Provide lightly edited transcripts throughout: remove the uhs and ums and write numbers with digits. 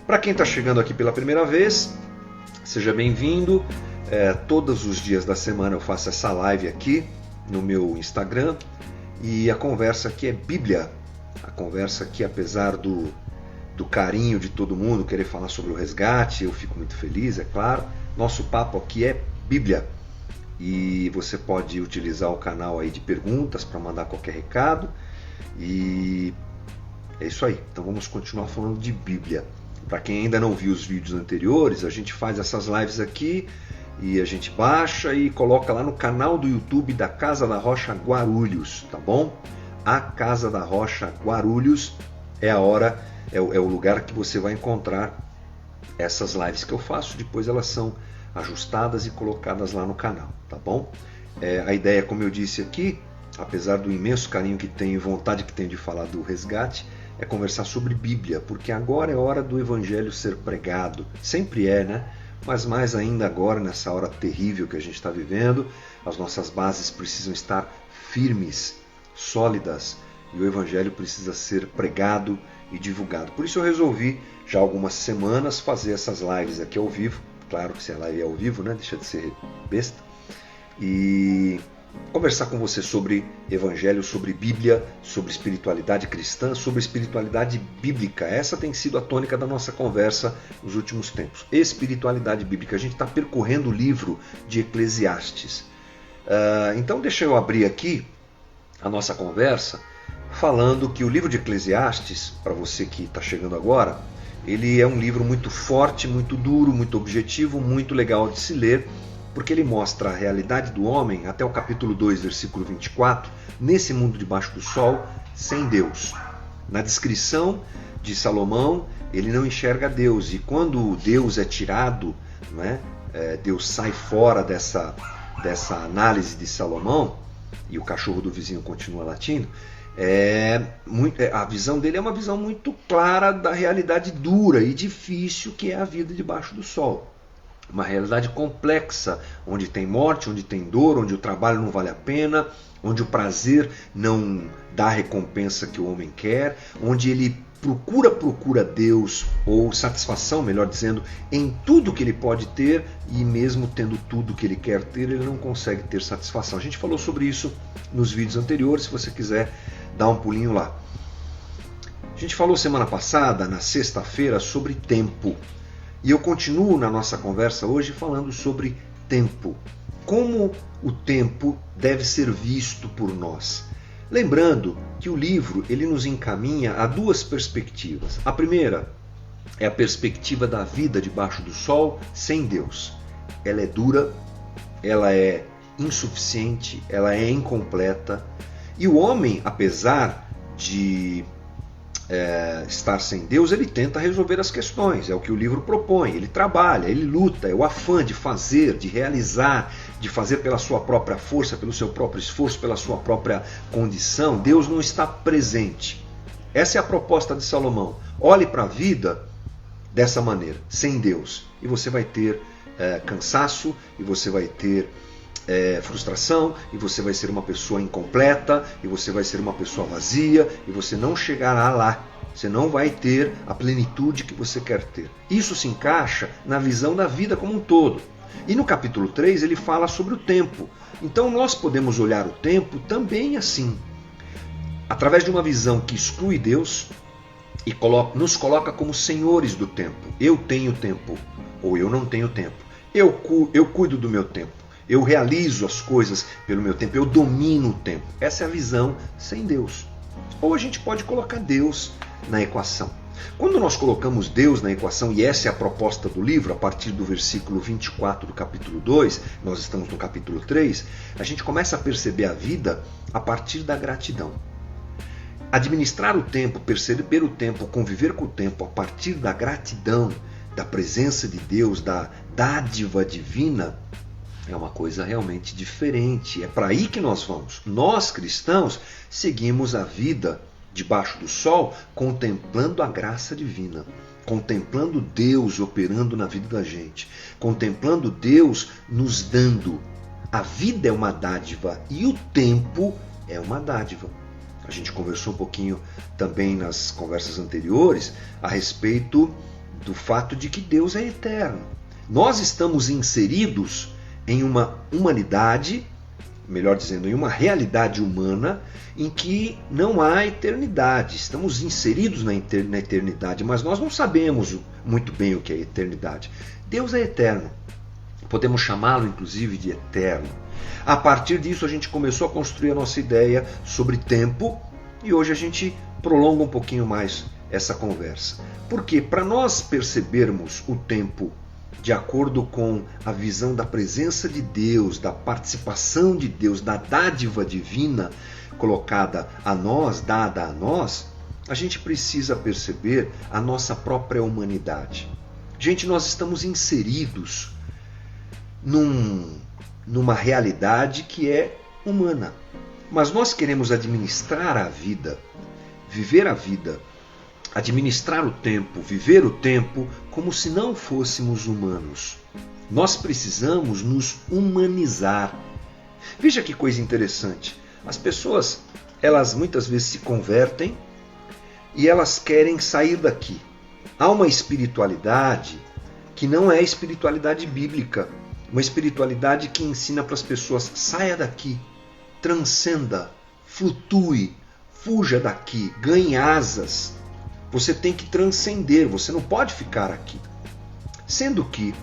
Para quem está chegando aqui pela primeira vez, seja bem-vindo. Todos os dias da semana eu faço essa live aqui no meu Instagram e a conversa aqui é Bíblia. A conversa aqui, apesar do carinho de todo mundo, querer falar sobre o resgate, eu fico muito feliz, é claro. Nosso papo aqui é Bíblia. E você pode utilizar o canal aí de perguntas para mandar qualquer recado. E é isso aí. Então vamos continuar falando de Bíblia. Para quem ainda não viu os vídeos anteriores, a gente faz essas lives aqui e a gente baixa e coloca lá no canal do YouTube da Casa da Rocha Guarulhos, tá bom? A Casa da Rocha Guarulhos é o lugar que você vai encontrar essas lives que eu faço. Depois elas são ajustadas e colocadas lá no canal, tá bom? A ideia, como eu disse aqui, apesar do imenso carinho que tenho e vontade que tenho de falar do resgate, é conversar sobre Bíblia, porque agora é hora do Evangelho ser pregado. Sempre é, né? Mas mais ainda agora, nessa hora terrível que a gente está vivendo, as nossas bases precisam estar firmes, sólidas, e o Evangelho precisa ser pregado e divulgado. Por isso eu resolvi, já há algumas semanas, fazer essas lives aqui ao vivo. Claro que se a live é ao vivo, né? Deixa de ser besta. E conversar com você sobre Evangelho, sobre Bíblia, sobre espiritualidade cristã, sobre espiritualidade bíblica. Essa tem sido a tônica da nossa conversa nos últimos tempos. Espiritualidade bíblica. A gente está percorrendo o livro de Eclesiastes. Então deixa eu abrir aqui a nossa conversa falando que o livro de Eclesiastes, para você que está chegando agora, ele é um livro muito forte, muito duro, muito objetivo, muito legal de se ler, porque ele mostra a realidade do homem, até o capítulo 2, versículo 24, nesse mundo debaixo do sol, sem Deus. Na descrição de Salomão, ele não enxerga Deus, e quando Deus é tirado, né, Deus sai fora dessa análise de Salomão, e o cachorro do vizinho continua latindo, a visão dele é uma visão muito clara da realidade dura e difícil que é a vida debaixo do sol. Uma realidade complexa, onde tem morte, onde tem dor, onde o trabalho não vale a pena, onde o prazer não dá a recompensa que o homem quer, onde ele procura Deus, ou satisfação, melhor dizendo, em tudo que ele pode ter, e mesmo tendo tudo que ele quer ter, ele não consegue ter satisfação. A gente falou sobre isso nos vídeos anteriores, se você quiser dar um pulinho lá. A gente falou semana passada, na sexta-feira, sobre tempo. E eu continuo na nossa conversa hoje falando sobre tempo. Como o tempo deve ser visto por nós. Lembrando que o livro ele nos encaminha a duas perspectivas. A primeira é a perspectiva da vida debaixo do sol sem Deus. Ela é dura, ela é insuficiente, ela é incompleta. E o homem, apesar de estar sem Deus, ele tenta resolver as questões, é o que o livro propõe, ele trabalha, ele luta, é o afã de fazer, de realizar, de fazer pela sua própria força, pelo seu próprio esforço, pela sua própria condição. Deus não está presente. Essa é a proposta de Salomão. Olhe para a vida dessa maneira, sem Deus, e você vai ter cansaço, e você vai ter frustração, e você vai ser uma pessoa incompleta, e você vai ser uma pessoa vazia, e você não chegará lá. Você não vai ter a plenitude que você quer ter. Isso se encaixa na visão da vida como um todo. E no capítulo 3 ele fala sobre o tempo. Então nós podemos olhar o tempo também assim, através de uma visão que exclui Deus e nos coloca como senhores do tempo. Eu tenho tempo, ou eu não tenho tempo. Eu cuido do meu tempo. Eu realizo as coisas pelo meu tempo, eu domino o tempo. Essa é a visão sem Deus. Ou a gente pode colocar Deus na equação. Quando nós colocamos Deus na equação, e essa é a proposta do livro, a partir do versículo 24 do capítulo 2, nós estamos no capítulo 3, a gente começa a perceber a vida a partir da gratidão. Administrar o tempo, perceber o tempo, conviver com o tempo a partir da gratidão, da presença de Deus, da dádiva divina, é uma coisa realmente diferente. É para aí que nós vamos. Nós, cristãos, seguimos a vida debaixo do sol contemplando a graça divina, contemplando Deus operando na vida da gente, contemplando Deus nos dando. A vida é uma dádiva e o tempo é uma dádiva. A gente conversou um pouquinho também nas conversas anteriores a respeito do fato de que Deus é eterno. Nós estamos inseridos em uma humanidade, melhor dizendo, em uma realidade humana em que não há eternidade. Estamos inseridos na eternidade, mas nós não sabemos muito bem o que é eternidade. Deus é eterno. Podemos chamá-lo, inclusive, de eterno. A partir disso, a gente começou a construir a nossa ideia sobre tempo e hoje a gente prolonga um pouquinho mais essa conversa. Porque para nós percebermos o tempo de acordo com a visão da presença de Deus, da participação de Deus, da dádiva divina colocada a nós, dada a nós, a gente precisa perceber a nossa própria humanidade. Gente, nós estamos inseridos numa realidade que é humana. Mas nós queremos administrar a vida, viver a vida, administrar o tempo, viver o tempo como se não fôssemos humanos. Nós precisamos nos humanizar. Veja que coisa interessante. As pessoas, elas muitas vezes se convertem e elas querem sair daqui. Há uma espiritualidade que não é a espiritualidade bíblica. Uma espiritualidade que ensina para as pessoas: saia daqui, transcenda, flutue, fuja daqui, ganhe asas. Você tem que transcender, você não pode ficar aqui. Sendo que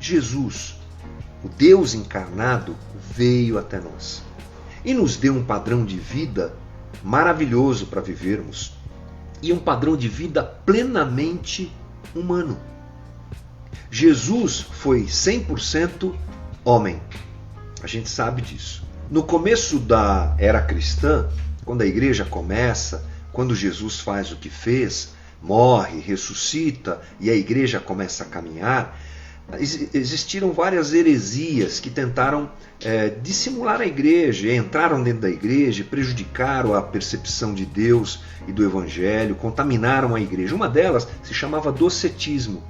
Jesus, o Deus encarnado, veio até nós e nos deu um padrão de vida maravilhoso para vivermos e um padrão de vida plenamente humano. Jesus foi 100% homem. A gente sabe disso. No começo da era cristã, quando a igreja começa, quando Jesus faz o que fez, morre, ressuscita e a igreja começa a caminhar, existiram várias heresias que tentaram dissimular a igreja, entraram dentro da igreja, prejudicaram a percepção de Deus e do Evangelho, contaminaram a igreja. Uma delas se chamava docetismo.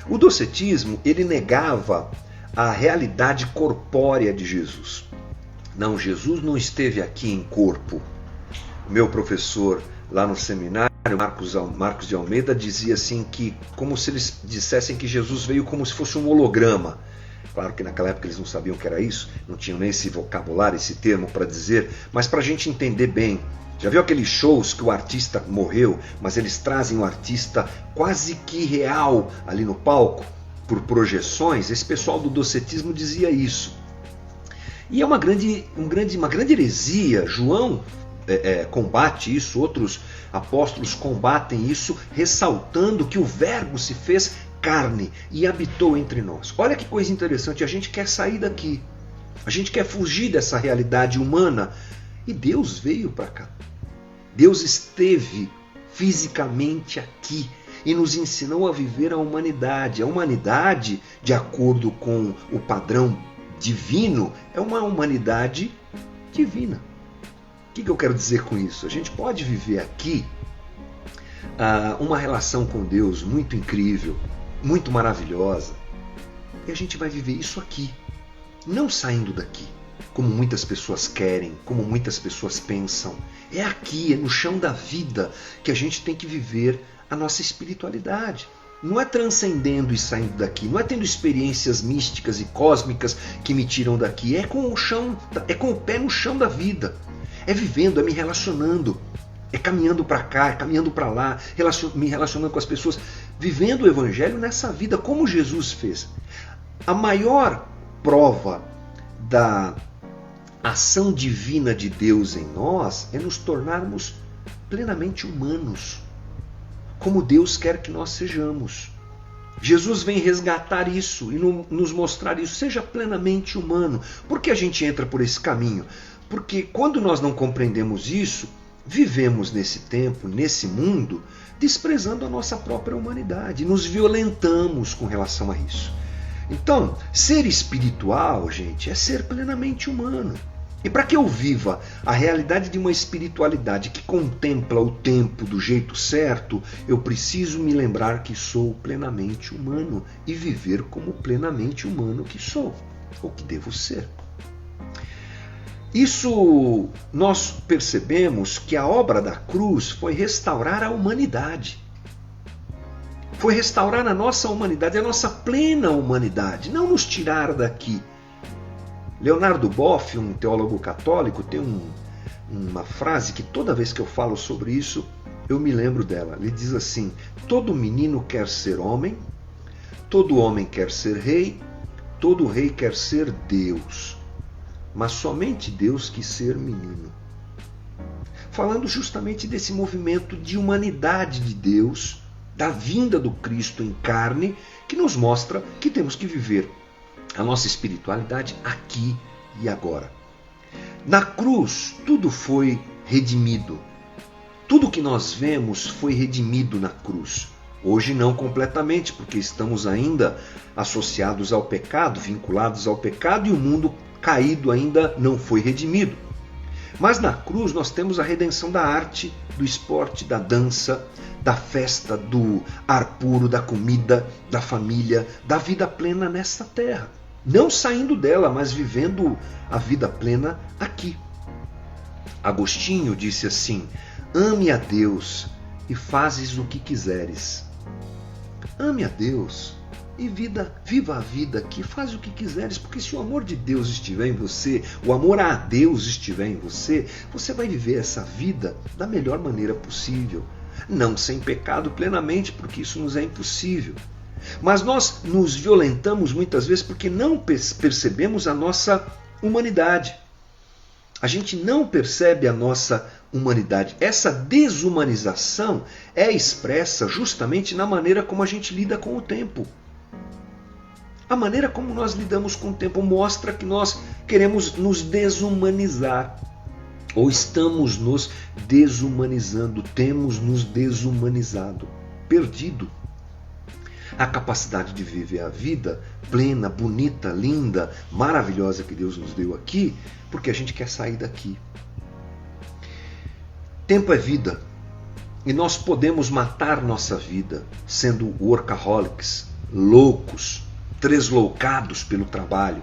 O docetismo, ele negava a realidade corpórea de Jesus. Não, Jesus não esteve aqui em corpo. O meu professor lá no seminário, Marcos de Almeida, dizia assim que, como se eles dissessem que Jesus veio como se fosse um holograma. Claro que naquela época eles não sabiam o que era isso, não tinham nem esse vocabulário, esse termo para dizer, mas para a gente entender bem. Já viu aqueles shows que o artista morreu, mas eles trazem o artista quase que real ali no palco, por projeções? Esse pessoal do docetismo dizia isso. E é uma grande heresia. João combate isso, outros apóstolos combatem isso, ressaltando que o Verbo se fez carne e habitou entre nós. Olha que coisa interessante, a gente quer sair daqui, a gente quer fugir dessa realidade humana e Deus veio para cá. Deus esteve fisicamente aqui e nos ensinou a viver a humanidade. A humanidade, de acordo com o padrão divino, é uma humanidade divina. O que eu quero dizer com isso? A gente pode viver aqui uma relação com Deus muito incrível, muito maravilhosa, e a gente vai viver isso aqui, não saindo daqui, como muitas pessoas querem, como muitas pessoas pensam. É aqui, é no chão da vida que a gente tem que viver a nossa espiritualidade. Não é transcendendo e saindo daqui, não é tendo experiências místicas e cósmicas que me tiram daqui, é com o pé no chão da vida. É vivendo, é me relacionando, é caminhando para cá, é caminhando para lá, me relacionando com as pessoas, vivendo o Evangelho nessa vida, como Jesus fez. A maior prova da ação divina de Deus em nós é nos tornarmos plenamente humanos, como Deus quer que nós sejamos. Jesus vem resgatar isso e nos mostrar isso. Seja plenamente humano. Por que a gente entra por esse caminho? Porque quando nós não compreendemos isso, vivemos nesse tempo, nesse mundo, desprezando a nossa própria humanidade. Nos violentamos com relação a isso. Então, ser espiritual, gente, é ser plenamente humano. E para que eu viva a realidade de uma espiritualidade que contempla o tempo do jeito certo, eu preciso me lembrar que sou plenamente humano e viver como plenamente humano que sou, ou que devo ser. Isso nós percebemos que a obra da cruz foi restaurar a humanidade. Foi restaurar a nossa humanidade, a nossa plena humanidade, não nos tirar daqui. Leonardo Boff, um teólogo católico, tem uma frase que toda vez que eu falo sobre isso, eu me lembro dela. Ele diz assim: todo menino quer ser homem, todo homem quer ser rei, todo rei quer ser Deus, mas somente Deus quis ser menino. Falando justamente desse movimento de humanidade de Deus, da vinda do Cristo em carne, que nos mostra que temos que viver a nossa espiritualidade aqui e agora. Na cruz, tudo foi redimido. Tudo que nós vemos foi redimido na cruz. Hoje não completamente, porque estamos ainda associados ao pecado, vinculados ao pecado, e o mundo caído ainda não foi redimido. Mas na cruz nós temos a redenção da arte, do esporte, da dança, da festa, do ar puro, da comida, da família, da vida plena nesta terra. Não saindo dela, mas vivendo a vida plena aqui. Agostinho disse assim: ame a Deus e fazes o que quiseres. Ame a Deus e viva a vida aqui, faz o que quiseres, porque se o amor de Deus estiver em você, o amor a Deus estiver em você, você vai viver essa vida da melhor maneira possível. Não sem pecado plenamente, porque isso nos é impossível. Mas nós nos violentamos muitas vezes porque não percebemos a nossa humanidade. A gente não percebe a nossa humanidade. Essa desumanização é expressa justamente na maneira como a gente lida com o tempo. A maneira como nós lidamos com o tempo mostra que nós queremos nos desumanizar. Ou estamos nos desumanizando, temos nos desumanizado, perdido a capacidade de viver a vida plena, bonita, linda, maravilhosa que Deus nos deu aqui, porque a gente quer sair daqui. Tempo é vida, e nós podemos matar nossa vida sendo workaholics, loucos, tresloucados pelo trabalho.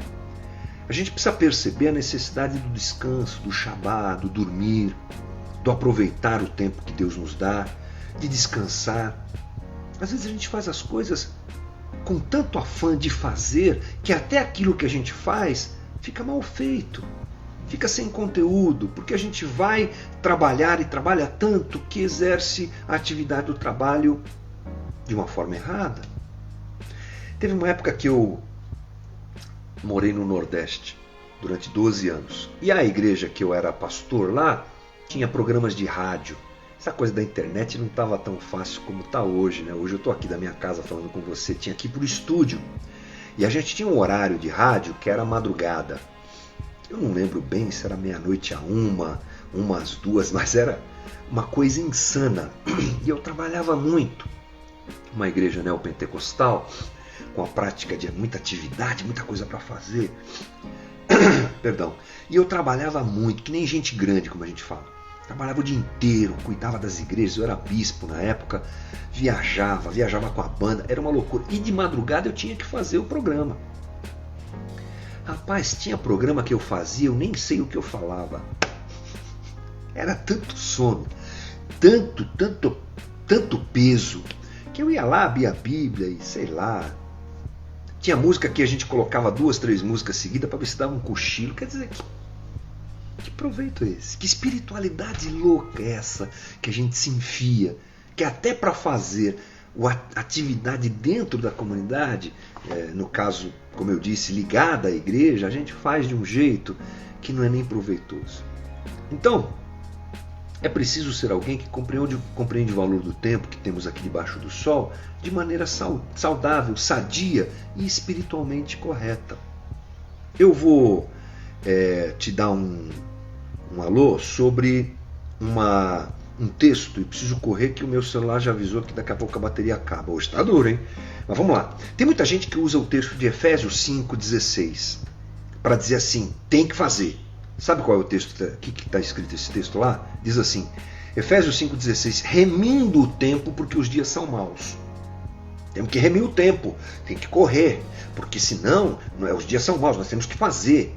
A gente precisa perceber a necessidade do descanso, do Shabá, do dormir, do aproveitar o tempo que Deus nos dá, de descansar. Às vezes a gente faz as coisas com tanto afã de fazer que até aquilo que a gente faz fica mal feito, fica sem conteúdo, porque a gente vai trabalhar e trabalha tanto que exerce a atividade do trabalho de uma forma errada. Teve uma época que eu morei no Nordeste durante 12 anos. E a igreja que eu era pastor lá tinha programas de rádio. Essa coisa da internet não estava tão fácil como está hoje, né? Hoje eu estou aqui da minha casa falando com você, tinha que ir para o estúdio. E a gente tinha um horário de rádio que era madrugada. Eu não lembro bem se era meia-noite a umas duas, mas era uma coisa insana. E eu trabalhava muito. Uma igreja neopentecostal, com a prática de muita atividade, muita coisa para fazer. Perdão. E eu trabalhava muito, que nem gente grande, como a gente fala. Trabalhava o dia inteiro, cuidava das igrejas, eu era bispo na época, viajava com a banda, era uma loucura. E de madrugada eu tinha que fazer o programa. Rapaz, tinha programa que eu fazia, eu nem sei o que eu falava. Era tanto sono, tanto peso, que eu ia lá, abria a Bíblia e sei lá. Tinha música que a gente colocava 2, 3 músicas seguidas para ver se dava um cochilo. Quer dizer, que proveito é esse? Que espiritualidade louca é essa que a gente se enfia? Que até para fazer a atividade dentro da comunidade, no caso, como eu disse, ligada à igreja, a gente faz de um jeito que não é nem proveitoso. Então, é preciso ser alguém que compreende o valor do tempo que temos aqui debaixo do sol de maneira saudável, sadia e espiritualmente correta. Eu vou te dar um alô sobre um texto, e preciso correr que o meu celular já avisou que daqui a pouco a bateria acaba. Hoje está duro, hein? Mas vamos lá. Tem muita gente que usa o texto de Efésios 5,16 para dizer assim, tem que fazer. Sabe qual é o texto que está escrito esse texto lá? Diz assim, Efésios 5,16, remindo o tempo porque os dias são maus. Temos que remir o tempo, tem que correr, porque senão os dias são maus, nós temos que fazer.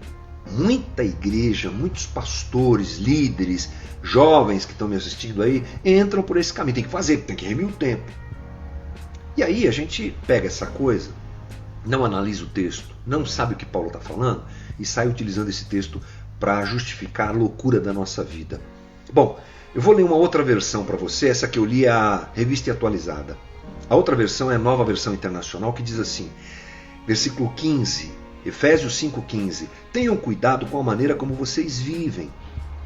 Muita igreja, muitos pastores, líderes, jovens que estão me assistindo aí, entram por esse caminho, tem que fazer, tem que remir o tempo. E aí a gente pega essa coisa, não analisa o texto, não sabe o que Paulo está falando e sai utilizando esse texto para justificar a loucura da nossa vida. Bom, eu vou ler uma outra versão para você, essa que eu li é a Revista Atualizada. A outra versão é a Nova Versão Internacional, que diz assim, versículo 15, Efésios 5,15: tenham cuidado com a maneira como vocês vivem,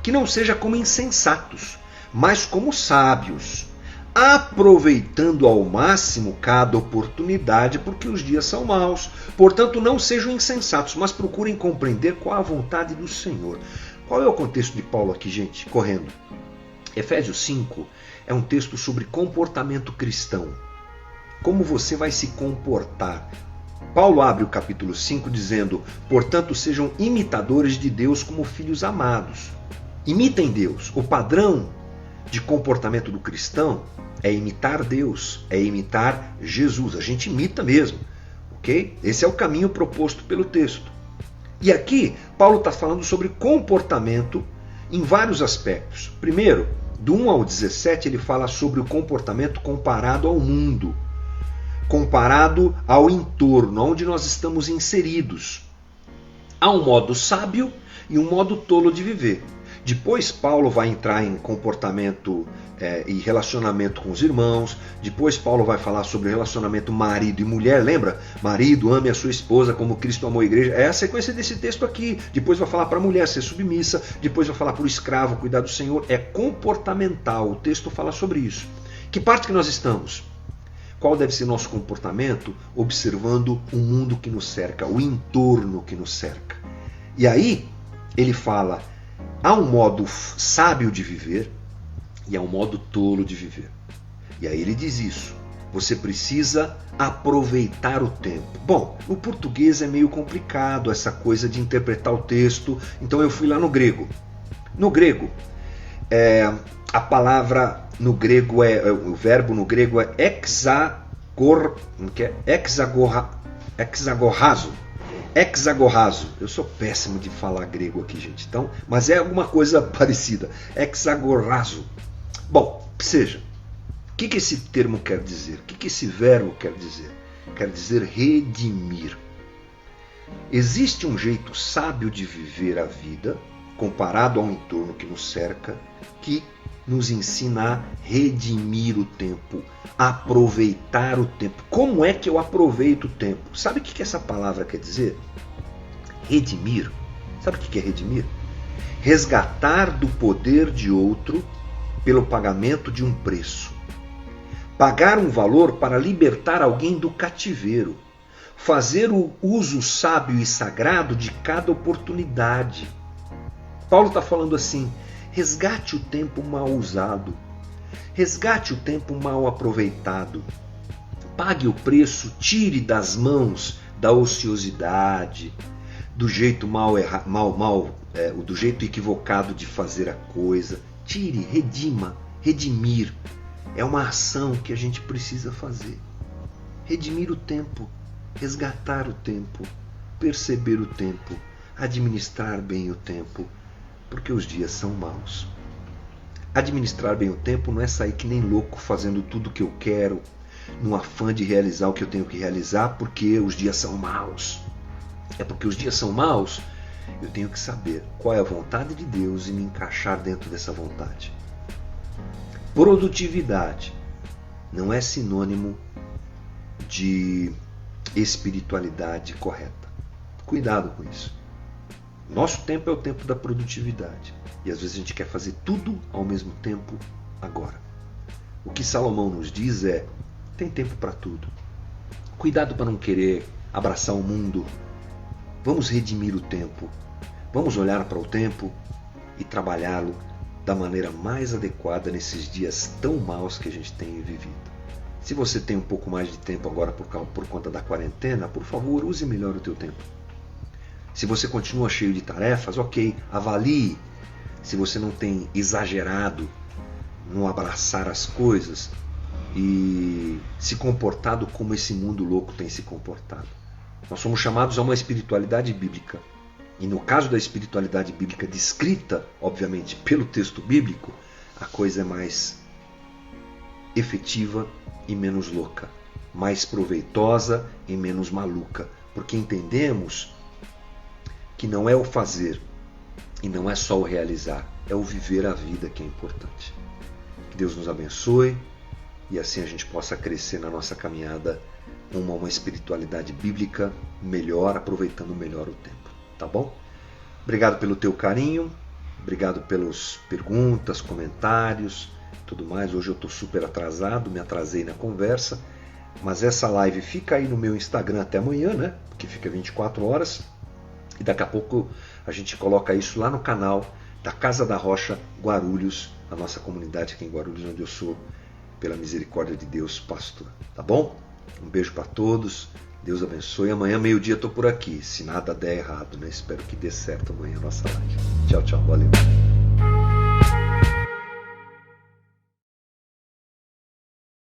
que não seja como insensatos, mas como sábios, aproveitando ao máximo cada oportunidade, porque os dias são maus. Portanto, não sejam insensatos, mas procurem compreender qual a vontade do Senhor. Qual é o contexto de Paulo aqui, gente? Correndo. Efésios 5 é um texto sobre comportamento cristão. Como você vai se comportar? Paulo abre o capítulo 5 dizendo: portanto, sejam imitadores de Deus como filhos amados. Imitem Deus. O padrão de comportamento do cristão é imitar Deus, é imitar Jesus. A gente imita mesmo, ok? Esse é o caminho proposto pelo texto. E aqui, Paulo está falando sobre comportamento em vários aspectos. Primeiro, do 1 ao 17, ele fala sobre o comportamento comparado ao mundo, comparado ao entorno, onde nós estamos inseridos. Há um modo sábio e um modo tolo de viver. Depois Paulo vai entrar em comportamento e relacionamento com os irmãos. Depois Paulo vai falar sobre o relacionamento marido e mulher. Lembra? Marido, ame a sua esposa como Cristo amou a igreja. É a sequência desse texto aqui. Depois vai falar para a mulher ser submissa. Depois vai falar para o escravo cuidar do Senhor. É comportamental. O texto fala sobre isso. Que parte que nós estamos? Qual deve ser nosso comportamento observando o mundo que nos cerca, o entorno que nos cerca? E aí ele fala: há um modo sábio de viver e há um modo tolo de viver. E aí ele diz isso: você precisa aproveitar o tempo. Bom, o português é meio complicado, essa coisa de interpretar o texto, então eu fui lá no grego. No grego, a palavra no grego o verbo no grego é exagorrazo. Exagorrazo. Eu sou péssimo de falar grego aqui, gente. Então, mas é alguma coisa parecida. Exagorrazo. Bom, seja, o que esse termo quer dizer? O que esse verbo quer dizer? Quer dizer redimir. Existe um jeito sábio de viver a vida, comparado ao entorno que nos cerca, que nos ensina a redimir o tempo, aproveitar o tempo. Como é que eu aproveito o tempo? Sabe o que essa palavra quer dizer? Redimir. Sabe o que é redimir? Resgatar do poder de outro pelo pagamento de um preço. Pagar um valor para libertar alguém do cativeiro. Fazer o uso sábio e sagrado de cada oportunidade. Paulo está falando assim: resgate o tempo mal usado. Resgate o tempo mal aproveitado. Pague o preço, tire das mãos da ociosidade, do jeito do jeito equivocado de fazer a coisa. Tire, redima, redimir. É uma ação que a gente precisa fazer. Redimir o tempo, resgatar o tempo, perceber o tempo, administrar bem o tempo, porque os dias são maus. Administrar bem o tempo não é sair que nem louco fazendo tudo o que eu quero, no afã de realizar o que eu tenho que realizar, porque os dias são maus. É porque os dias são maus, eu tenho que saber qual é a vontade de Deus e me encaixar dentro dessa vontade. Produtividade não é sinônimo de espiritualidade correta. Cuidado com isso. Nosso tempo é o tempo da produtividade. E às vezes a gente quer fazer tudo ao mesmo tempo agora. O que Salomão nos diz é: tem tempo para tudo. Cuidado para não querer abraçar o mundo. Vamos redimir o tempo. Vamos olhar para o tempo e trabalhá-lo da maneira mais adequada nesses dias tão maus que a gente tem vivido. Se você tem um pouco mais de tempo agora por conta da quarentena, por favor, use melhor o teu tempo. Se você continua cheio de tarefas, ok, avalie se você não tem exagerado no abraçar as coisas e se comportado como esse mundo louco tem se comportado. Nós somos chamados a uma espiritualidade bíblica. E no caso da espiritualidade bíblica descrita, obviamente, pelo texto bíblico, a coisa é mais efetiva e menos louca. mais proveitosa e menos maluca, porque entendemos que não é o fazer e não é só o realizar, é o viver a vida que é importante. Que Deus nos abençoe e assim a gente possa crescer na nossa caminhada uma espiritualidade bíblica melhor, aproveitando melhor o tempo, tá bom? Obrigado pelo teu carinho, obrigado pelas perguntas, comentários, tudo mais. Hoje eu estou super atrasado, me atrasei na conversa, mas essa live fica aí no meu Instagram até amanhã, né? Porque fica 24 horas e daqui a pouco a gente coloca isso lá no canal da Casa da Rocha Guarulhos, a nossa comunidade aqui em Guarulhos, onde eu sou, pela misericórdia de Deus, pastor, tá bom? Um beijo para todos, Deus abençoe. Amanhã, meio-dia, estou por aqui, se nada der errado, né? Espero que dê certo amanhã a nossa live. Tchau, tchau, valeu.